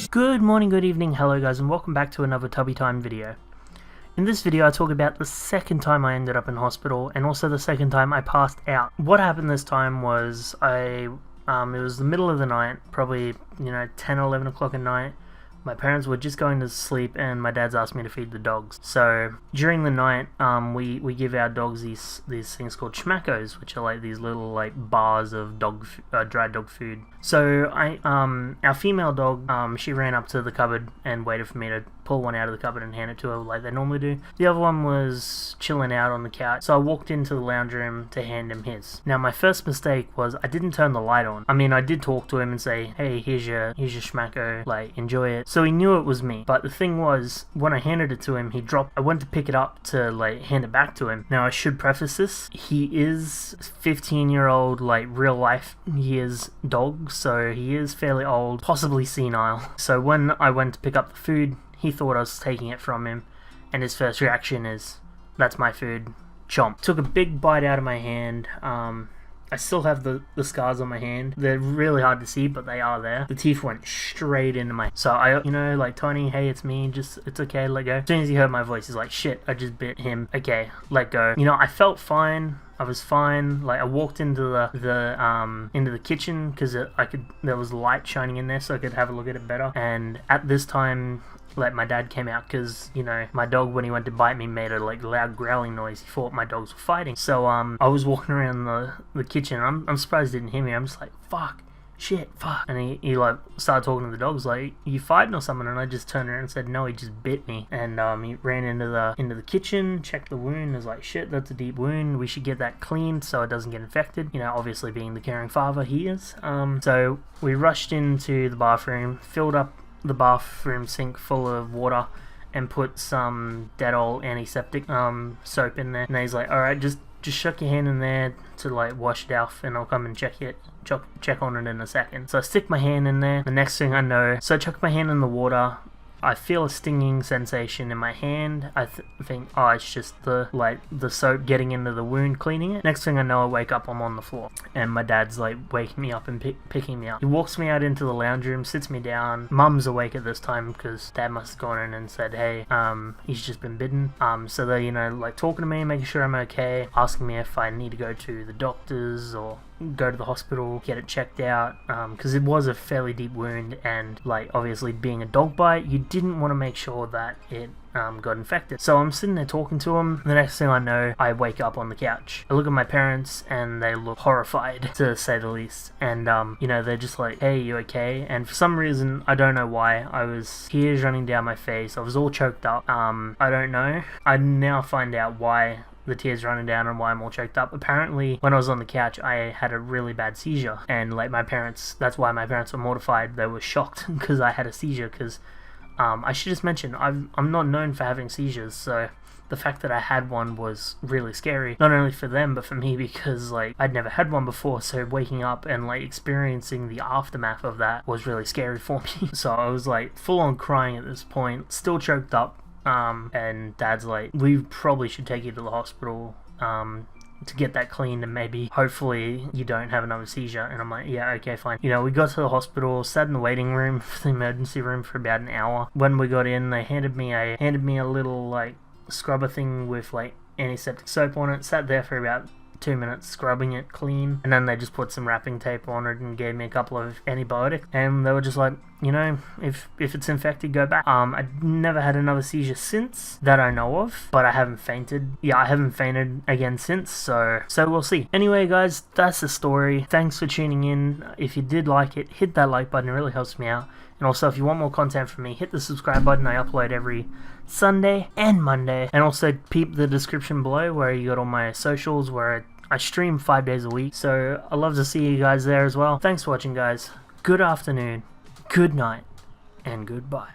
Good morning, good evening, hello guys, and welcome back to another Tubby Time video. In this video I talk about the second time I ended up in hospital and also the second time I passed out. What happened this time was it was the middle of the night, probably 10 or 11 o'clock at night. My parents were just going to sleep and my dad's asked me to feed the dogs. So during the night we give our dogs these things called schmackos, which are like these little like bars of dry dog food. So our female dog, she ran up to the cupboard and waited for me to pull one out of the cupboard and hand it to her like they normally do. The other one was chilling out on the couch, so I walked into the lounge room to hand him his. Now my first mistake was I didn't turn the light on. I mean, I did talk to him and say, hey, here's your schmacko, like enjoy it. So he knew it was me. But the thing was, when I handed it to him, he dropped. I went to pick it up to like hand it back to him. Now I should preface this, he is 15-year-old, like real life, he is dog, so he is fairly old, possibly senile. So when I went to pick up the food, he thought I was taking it from him, and his first reaction is, that's my food, chomp. Took a big bite out of my hand. I still have the scars on my hand. They're really hard to see, but they are there. The teeth went straight into my... So I, like, Tony, hey, it's me, it's okay, let go. As soon as he heard my voice, he's like, shit, I just bit him. Okay, let go. I felt fine. I was fine. Like, I walked into the kitchen because there was light shining in there, so I could have a look at it better. And at this time, like, my dad came out because, my dog, when he went to bite me, made a like loud growling noise. He thought my dogs were fighting. So I was walking around the kitchen. I'm surprised he didn't hear me. I'm just like, fuck, shit, fuck. And he like started talking to the dogs like, you fighting or something? And I just turned around and said, no, he just bit me. And he ran into the kitchen, checked the wound, was like, shit, that's a deep wound, we should get that cleaned so it doesn't get infected. Obviously being the caring father he is. So we rushed into the bathroom, filled up the bathroom sink full of water and put some Dettol antiseptic soap in there. And he's like, alright, just chuck your hand in there to like wash it off and I'll come and check on it in a second. So I stick my hand in there. The next thing I know, so I chuck my hand in the water. I feel a stinging sensation in my hand. I think, oh, it's just the soap getting into the wound, cleaning it. Next thing I know, I wake up, I'm on the floor. And my dad's like waking me up and picking me up. He walks me out into the lounge room, sits me down. Mum's awake at this time because dad must have gone in and said, hey, he's just been bitten. So they're, like talking to me, making sure I'm okay, asking me if I need to go to the doctors or go to the hospital, get it checked out, because it was a fairly deep wound, and like obviously being a dog bite, you didn't want to make sure that it got infected. So I'm sitting there talking to him. The next thing I know, I wake up on the couch. I look at my parents and they look horrified, to say the least. And they're just like, hey, you okay? And for some reason, I don't know why, I was tears running down my face. I was all choked up. I don't know. I now find out why the tears running down and why I'm all choked up. Apparently, when I was on the couch, I had a really bad seizure, and like that's why my parents were mortified. They were shocked because I had a seizure, because I should just mention, I'm not known for having seizures, so the fact that I had one was really scary, not only for them but for me, because like I'd never had one before, so waking up and like experiencing the aftermath of that was really scary for me. So I was like full on crying at this point, still choked up. And dad's like, we probably should take you to the hospital to get that cleaned and maybe hopefully you don't have another seizure. And I'm like, yeah, okay, fine. We got to the hospital, sat in the waiting room for the emergency room for about an hour. When we got in, they handed me a little like scrubber thing with like antiseptic soap on it. Sat there for about 2 minutes scrubbing it clean, and then they just put some wrapping tape on it and gave me a couple of antibiotics, and they were just like, if it's infected, go back. I've never had another seizure since that I know of, but I haven't fainted. Yeah, I haven't fainted again since, so we'll see. Anyway guys, that's the story. Thanks for tuning in. If you did like it, hit that like button, it really helps me out. And also, if you want more content from me, hit the subscribe button. I upload every Sunday and Monday. And also, peep the description below where you got all my socials, where I stream 5 days a week. So, I love to see you guys there as well. Thanks for watching, guys. Good afternoon, good night, and goodbye.